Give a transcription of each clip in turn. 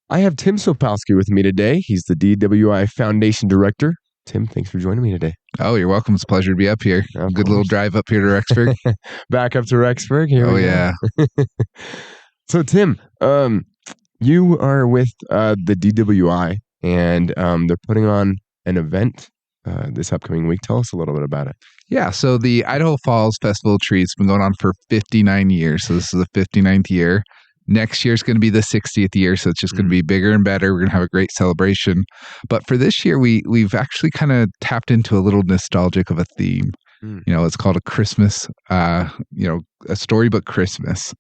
I have Tim Sopalski with me today. He's the DWI Foundation Director. Tim, thanks for joining me today. Oh, you're welcome. It's a pleasure to be up here. Of Good course. little drive up here to Rexburg. Back up to Rexburg. Here we go. Yeah. So, Tim, you are with the DWI, and they're putting on an event this upcoming week. Tell us a little bit about it. Yeah. So the Idaho Falls Festival of Trees has been going on for 59 years. So this is the 59th year. Next year is going to be the 60th year, so it's just going to be bigger and better. We're going to have a great celebration. But for this year, we've actually kind of tapped into a little nostalgic of a theme. You know, it's called a Christmas, a storybook Christmas.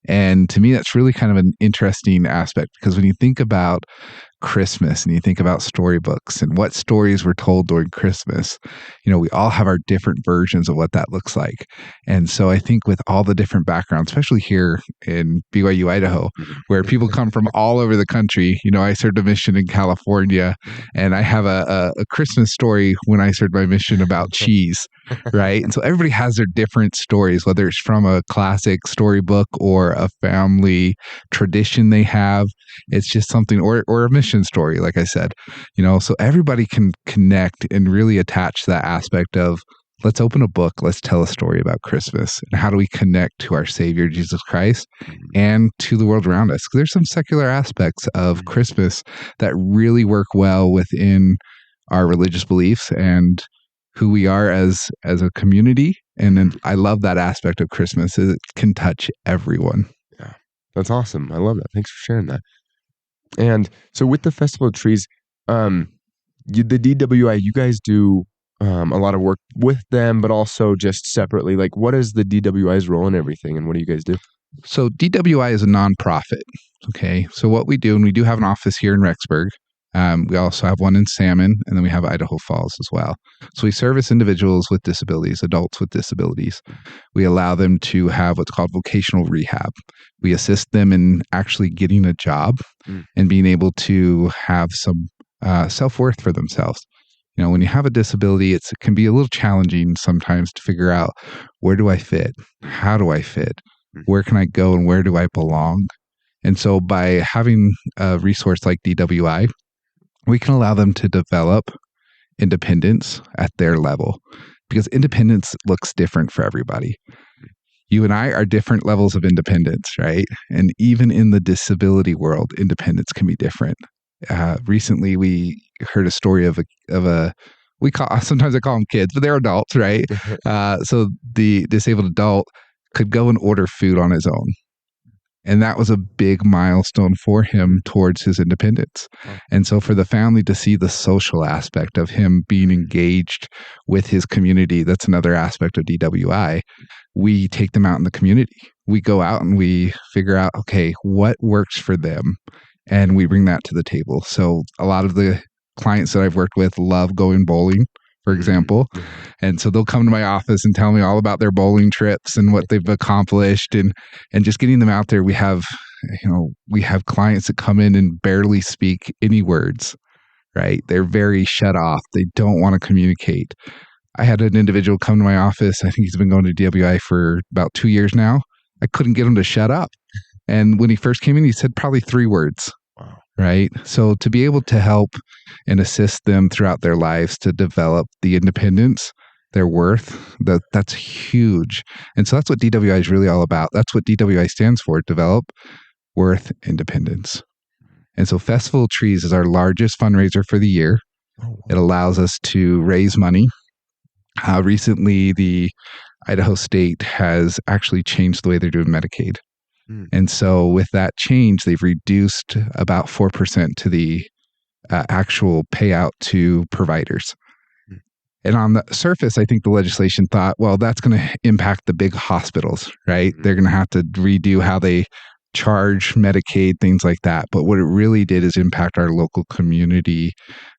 And to me, that's really kind of an interesting aspect, because when you think about Christmas and you think about storybooks and what stories were told during Christmas, you know, we all have our different versions of what that looks like. And so I think with all the different backgrounds, especially here in BYU-Idaho, where people come from all over the country, you know, I served a mission in California, and I have a Christmas story when I served my mission about cheese, right? And so everybody has their different stories, whether it's from a classic storybook or a family tradition they have. It's just something, or a mission story, like I said, you know, so everybody can connect and really attach that aspect of, let's open a book, let's tell a story about Christmas, and how do we connect to our Savior, Jesus Christ, and to the world around us. There's some secular aspects of Christmas that really work well within our religious beliefs and who we are as a community. And then I love that aspect of Christmas, is it can touch everyone. Yeah, that's awesome. I love that. Thanks for sharing that. And so with the Festival of Trees, the DWI, you guys do a lot of work with them, but also just separately. Like, what is the DWI's role in everything, and what do you guys do? So DWI is a nonprofit. Okay. So what we do, and we do have an office here in Rexburg. We also have one in Salmon, and then we have Idaho Falls as well. So we service individuals with disabilities, adults with disabilities. We allow them to have what's called vocational rehab. We assist them in actually getting a job and being able to have some self-worth for themselves. You know, when you have a disability, it can be a little challenging sometimes to figure out, where do I fit? How do I fit? Where can I go, and where do I belong? And so by having a resource like DWI, we can allow them to develop independence at their level, because independence looks different for everybody. You and I are different levels of independence, right? And even in the disability world, independence can be different. Recently, we heard a story of sometimes I call them kids, but they're adults, right? So the disabled adult could go and order food on his own. And that was a big milestone for him towards his independence. And so for the family to see the social aspect of him being engaged with his community, that's another aspect of DWI. We take them out in the community. We go out and we figure out, okay, what works for them? And we bring that to the table. So a lot of the clients that I've worked with love going bowling, for example. And so they'll come to my office and tell me all about their bowling trips and what they've accomplished, and just getting them out there. We have clients that come in and barely speak any words, right? They're very shut off. They don't want to communicate. I had an individual come to my office. I think he's been going to DWI for about 2 years now. I couldn't get him to shut up. And when he first came in, he said probably 3 words. Wow. Right. So to be able to help and assist them throughout their lives to develop the independence, their worth, that's huge. And so that's what DWI is really all about. That's what DWI stands for: develop, worth, independence. And so Festival of Trees is our largest fundraiser for the year. It allows us to raise money. Recently, the Idaho State has actually changed the way they're doing Medicaid. And so with that change, they've reduced about 4% to the actual payout to providers. And on the surface, I think the legislation thought, well, that's going to impact the big hospitals, right? They're going to have to redo how they charge Medicaid, things like that. But what it really did is impact our local community,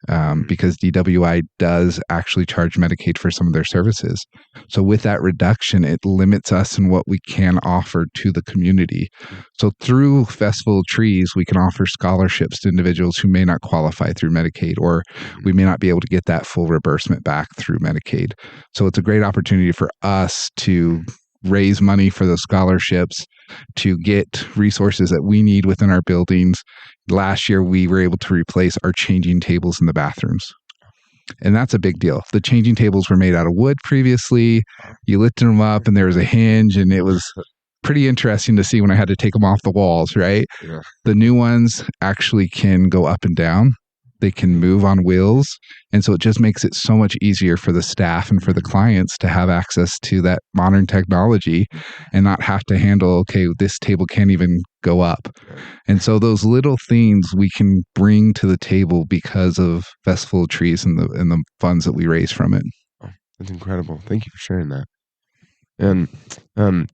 because DWI does actually charge Medicaid for some of their services. So with that reduction, it limits us in what we can offer to the community. So through Festival of Trees, we can offer scholarships to individuals who may not qualify through Medicaid, or we may not be able to get that full reimbursement back through Medicaid. So it's a great opportunity for us to raise money for the scholarships, to get resources that we need within our buildings. Last year, we were able to replace our changing tables in the bathrooms. And that's a big deal. The changing tables were made out of wood previously. You lifted them up and there was a hinge, and it was pretty interesting to see when I had to take them off the walls, right? Yeah. The new ones actually can go up and down. They can move on wheels. And so it just makes it so much easier for the staff and for the clients to have access to that modern technology and not have to handle, okay, this table can't even go up. And so those little things we can bring to the table because of Festival of Trees and the funds that we raise from it. Oh, that's incredible. Thank you for sharing that. And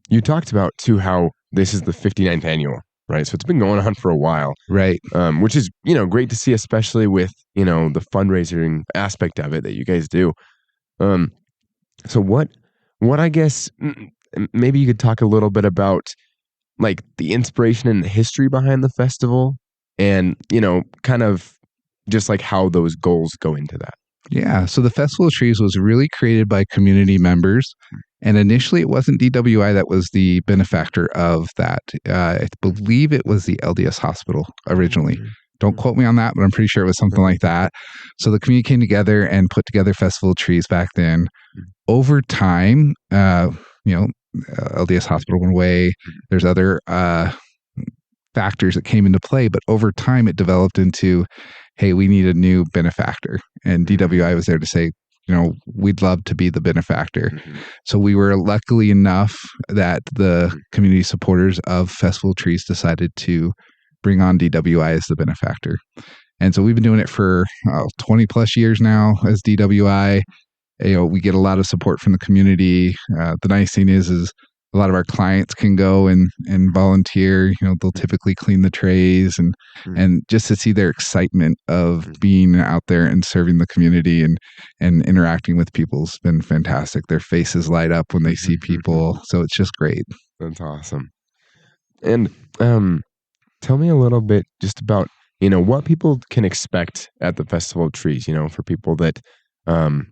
you talked about too how this is the 59th annual, right? So it's been going on for a while, right? Which is great to see, especially with the fundraising aspect of it that you guys do. So what I guess maybe you could talk a little bit about like the inspiration and the history behind the festival, and kind of just like how those goals go into that. Yeah. So the Festival of Trees was really created by community members. And initially, it wasn't DWI that was the benefactor of that. I believe it was the LDS hospital originally. Don't quote me on that, but I'm pretty sure it was something like that. So the community came together and put together Festival of Trees back then. Over time, LDS hospital went away. There's other factors that came into play, but over time, it developed into, hey, we need a new benefactor. And DWI was there to say, we'd love to be the benefactor. So we were lucky enough that the community supporters of Festival of Trees decided to bring on DWI as the benefactor. And so we've been doing it for 20 plus years now as DWI. We get a lot of support from the community. The nice thing is a lot of our clients can go and volunteer. They'll typically clean the trays and just to see their excitement of being out there and serving the community and interacting with people has been fantastic. Their faces light up when they see people. So it's just great. That's awesome. And tell me a little bit just about, what people can expect at the Festival of Trees, for people that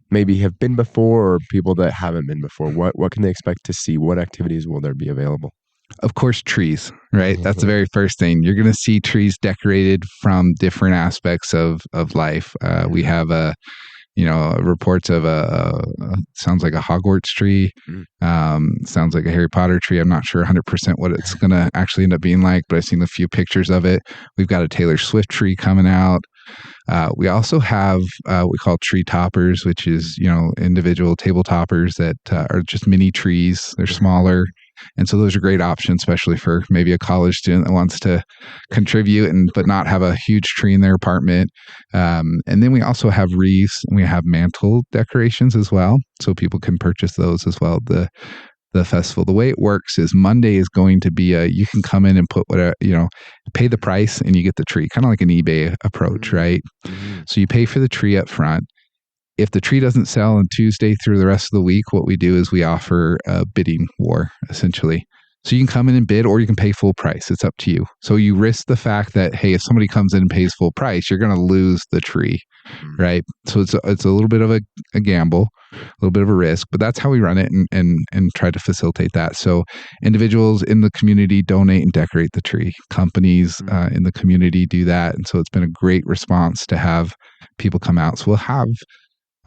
maybe have been before or people that haven't been before. What can they expect to see? What activities will there be available? Of course, trees, right? That's the very first thing. You're going to see trees decorated from different aspects of life. We have reports of sounds like a Hogwarts tree, sounds like a Harry Potter tree. I'm not sure 100% what it's going to actually end up being like, but I've seen a few pictures of it. We've got a Taylor Swift tree coming out. We also have what we call tree toppers, which is, individual table toppers that are just mini trees. They're smaller. And so those are great options, especially for maybe a college student that wants to contribute but not have a huge tree in their apartment. And then we also have wreaths and we have mantle decorations as well. So people can purchase those as well. The festival, the way it works is Monday is going to be you can come in and put whatever, pay the price and you get the tree, kind of like an eBay approach, right? So you pay for the tree up front. If the tree doesn't sell on Tuesday through the rest of the week, what we do is we offer a bidding war, essentially. So you can come in and bid or you can pay full price. It's up to you. So you risk the fact that, hey, if somebody comes in and pays full price, you're going to lose the tree, right? So it's a little bit of a gamble, a little bit of a risk, but that's how we run it and try to facilitate that. So individuals in the community donate and decorate the tree. Companies in the community do that. And so it's been a great response to have people come out. So we'll have,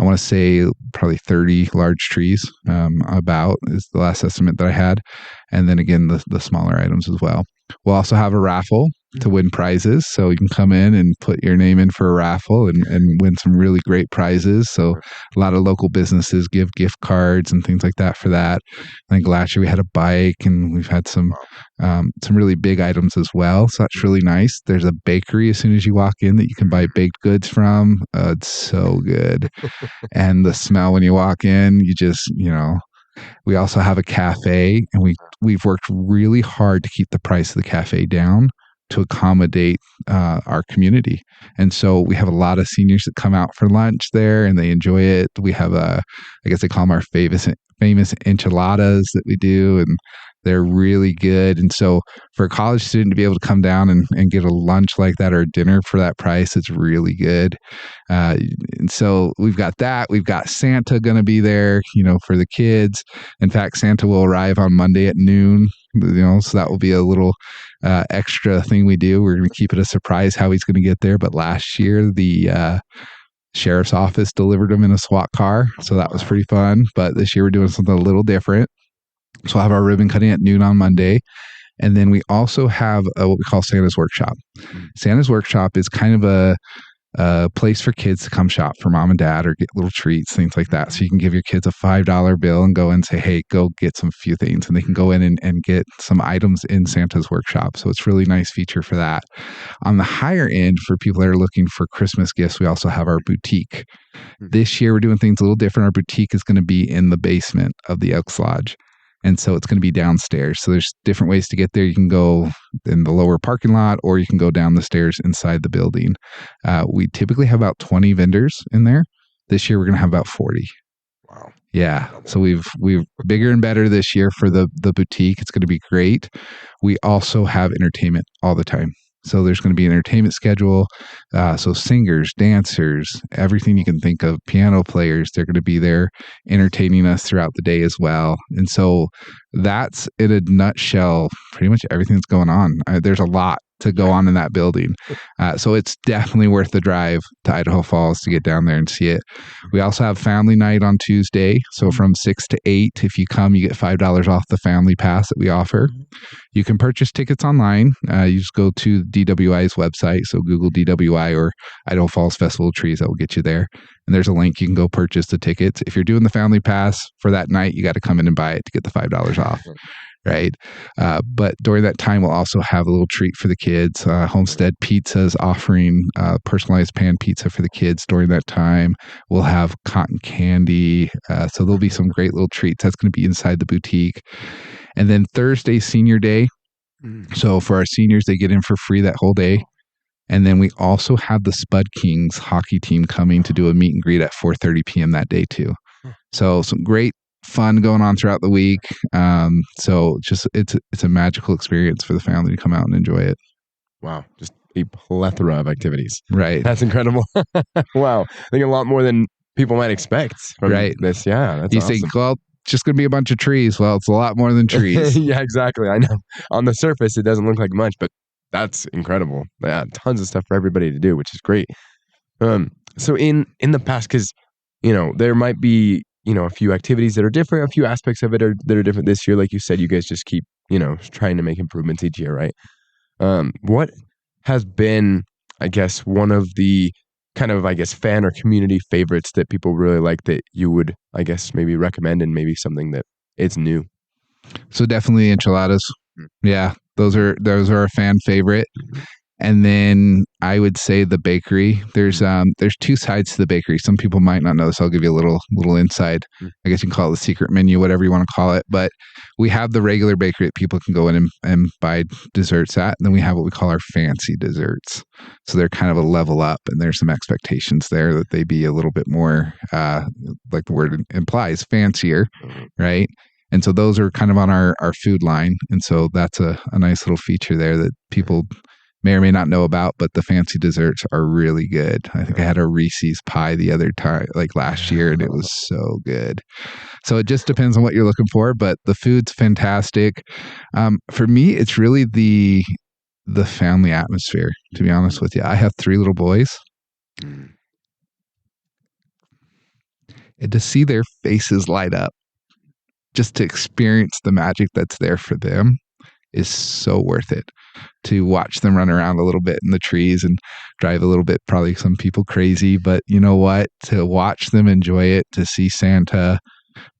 I want to say, probably 30 large trees, about is the last estimate that I had. And then again, the smaller items as well. We'll also have a raffle to win prizes. So you can come in and put your name in for a raffle and win some really great prizes. So a lot of local businesses give gift cards and things like that for that. I think last year we had a bike and we've had some really big items as well. So that's really nice. There's a bakery as soon as you walk in that you can buy baked goods from. It's so good. And the smell when you walk in, you just, we also have a cafe and we've worked really hard to keep the price of the cafe down to accommodate our community. And so we have a lot of seniors that come out for lunch there and they enjoy it. We have I guess they call them our famous enchiladas that we do. And They're really good. And so for a college student to be able to come down and get a lunch like that or a dinner for that price, it's really good. And so we've got that. We've got Santa going to be there, for the kids. In fact, Santa will arrive on Monday at noon, so that will be a little extra thing we do. We're going to keep it a surprise how he's going to get there. But last year, the sheriff's office delivered him in a SWAT car. So that was pretty fun. But this year we're doing something a little different. So we'll have our ribbon cutting at noon on Monday. And then we also have what we call Santa's Workshop. Santa's Workshop is kind of a place for kids to come shop for mom and dad or get little treats, things like that. So you can give your kids a $5 bill and go and say, hey, go get some few things. And they can go in and get some items in Santa's Workshop. So it's a really nice feature for that. On the higher end, for people that are looking for Christmas gifts, we also have our boutique. This year, we're doing things a little different. Our boutique is going to be in the basement of the Elks Lodge. And so it's going to be downstairs. So there's different ways to get there. You can go in the lower parking lot, or you can go down the stairs inside the building. We typically have about 20 vendors in there. This year, we're going to have about 40. Wow. Yeah. So we've bigger and better this year for the boutique. It's going to be great. We also have entertainment all the time. So there's going to be an entertainment schedule. So singers, dancers, everything you can think of, piano players, they're going to be there entertaining us throughout the day as well. And so that's, in a nutshell, pretty much everything that's going on. There's a lot to go on in that building. So it's definitely worth the drive to Idaho Falls to get down there and see it. We also have family night on Tuesday. So from 6 to 8, if you come, you get $5 off the family pass that we offer. You can purchase tickets online. You just go to DWI's website. So Google DWI or Idaho Falls Festival of Trees. That will get you there. And there's a link. You can go purchase the tickets. If you're doing the family pass for that night, you got to come in and buy it to get the $5 off. Right. But during that time, we'll also have a little treat for the kids. Homestead Pizza is offering personalized pan pizza for the kids during that time. We'll have cotton candy. So there'll be some great little treats. That's going to be inside the boutique. And then Thursday, senior day. So for our seniors, they get in for free that whole day. And then we also have the Spud Kings hockey team coming to do a meet and greet at 4:30 p.m. that day too. So some great fun going on throughout the week. So just it's a magical experience for the family to come out and enjoy it. Wow. Just a plethora of activities. Right. That's incredible. Wow. I think a lot more than people might expect from this. Yeah. That's awesome. Think, well, just going to be a bunch of trees. Well, it's a lot more than trees. Yeah, exactly. I know. On the surface, it doesn't look like much, but that's incredible. Yeah. Tons of stuff for everybody to do, which is great. So in the past, because, there might be, a few activities that are different, a few aspects of it that are different this year. Like you said, you guys just keep, trying to make improvements each year, right? What has been, I guess, one of the kind of, fan or community favorites that people really like that you would, maybe recommend, and maybe something that it's new? So definitely enchiladas. Yeah, those are a fan favorite. And then I would say the bakery. There's two sides to the bakery. Some people might not know this. I'll give you a little insight. I guess you can call it the secret menu, whatever you want to call it. But we have the regular bakery that people can go in and buy desserts at. And then we have what we call our fancy desserts. So they're kind of a level up, and there's some expectations there that they be a little bit more, like the word implies, fancier, right? And so those are kind of on our food line. And so that's a nice little feature there that people may or may not know about, but the fancy desserts are really good. I think I had a Reese's pie the other time, like last year, and it was so good. So it just depends on what you're looking for, but the food's fantastic. For me, it's really the family atmosphere, to be honest with you. I have 3 little boys. And to see their faces light up, just to experience the magic that's there for them, is so worth it. To watch them run around a little bit in the trees and drive a little bit, probably some people crazy, but you know what? To watch them enjoy it, to see Santa,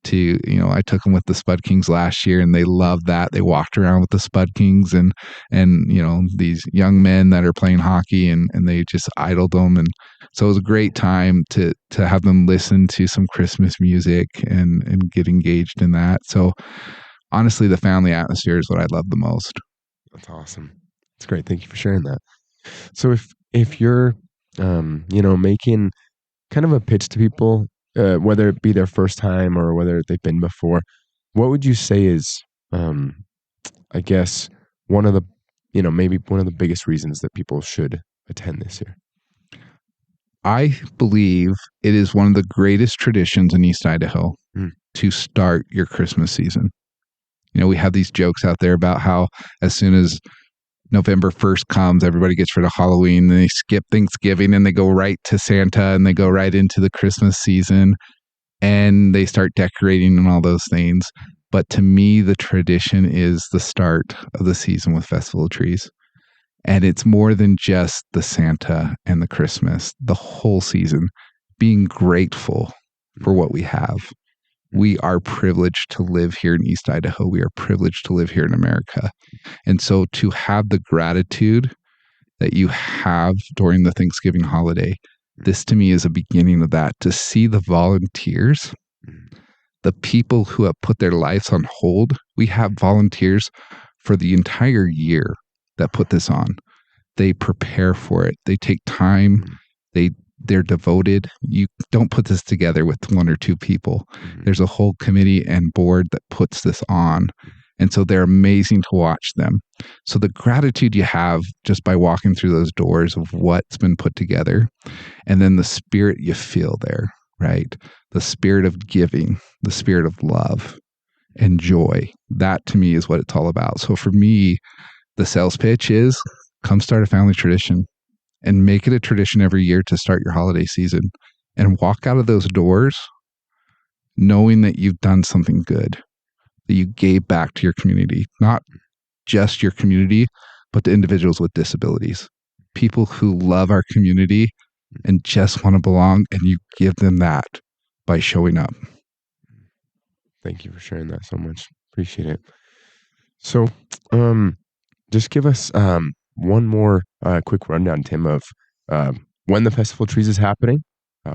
I took them with the Spud Kings last year, and they loved that. They walked around with the Spud Kings and these young men that are playing hockey, and they just idled them. And so it was a great time to have them listen to some Christmas music and get engaged in that. So honestly, the family atmosphere is what I love the most. That's awesome. That's great. Thank you for sharing that. So if you're, making kind of a pitch to people, whether it be their first time or whether they've been before, what would you say is I guess one of the, maybe one of the biggest reasons that people should attend this year? I believe it is one of the greatest traditions in East Idaho to start your Christmas season. We have these jokes out there about how as soon as November 1st comes, everybody gets rid of Halloween, and they skip Thanksgiving and they go right to Santa and they go right into the Christmas season and they start decorating and all those things. But to me, the tradition is the start of the season with Festival of Trees. And it's more than just the Santa and the Christmas, the whole season, being grateful for what we have. We are privileged to live here in East Idaho. We are privileged to live here in America. And so to have the gratitude that you have during the Thanksgiving holiday, this to me is a beginning of that. To see the volunteers, the people who have put their lives on hold. We have volunteers for the entire year that put this on. They prepare for it. They take time. They're devoted. You don't put this together with one or two people. There's a whole committee and board that puts this on. And so they're amazing to watch them. So the gratitude you have just by walking through those doors of what's been put together, and then the spirit you feel there, right? The spirit of giving, the spirit of love and joy. That to me is what it's all about. So for me, the sales pitch is come start a family tradition and make it a tradition every year to start your holiday season and walk out of those doors knowing that you've done something good, that you gave back to your community, not just your community, but the individuals with disabilities, people who love our community and just want to belong, and you give them that by showing up. Thank you for sharing that so much. Appreciate it. So, just give us one more quick rundown, Tim, of when the Festival of Trees is happening,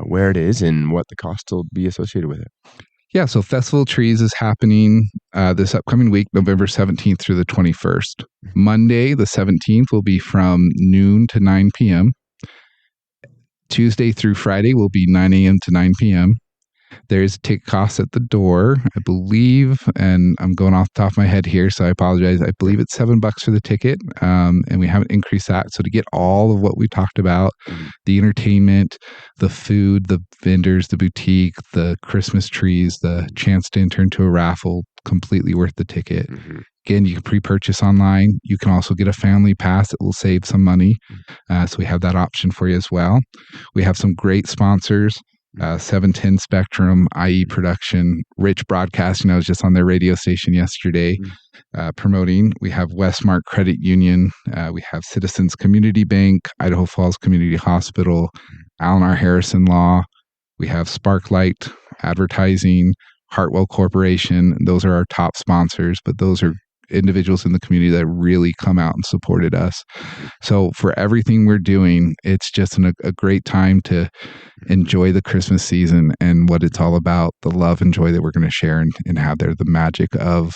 where it is, and what the cost will be associated with it. Yeah, so Festival of Trees is happening this upcoming week, November 17th through the 21st. Monday, the 17th, will be from noon to 9 p.m. Tuesday through Friday will be 9 a.m. to 9 p.m. There's a ticket cost at the door, I believe, and I'm going off the top of my head here, so I apologize. I believe it's $7 for the ticket, and we haven't increased that. So to get all of what we talked about, the entertainment, the food, the vendors, the boutique, the Christmas trees, the chance to enter into a raffle, completely worth the ticket. Again, you can pre-purchase online. You can also get a family pass that will save some money. So we have that option for you as well. We have some great sponsors. 710 Spectrum, IE Production, Rich Broadcasting. I was just on their radio station yesterday promoting. We have Westmark Credit Union. We have Citizens Community Bank, Idaho Falls Community Hospital, Allen R. Harrison Law. We have Sparklight Advertising, Hartwell Corporation. Those are our top sponsors, but those are individuals in the community that really come out and supported us. So for everything we're doing, it's just a great time to enjoy the Christmas season and what it's all about, the love and joy that we're going to share and have there, the magic of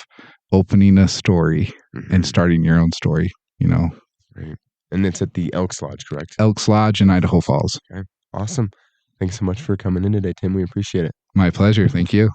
opening a story and starting your own story, Right. And it's at the Elks Lodge, correct? Elks Lodge in Idaho Falls. Okay. Awesome. Thanks so much for coming in today, Tim. We appreciate it. My pleasure. Thank you.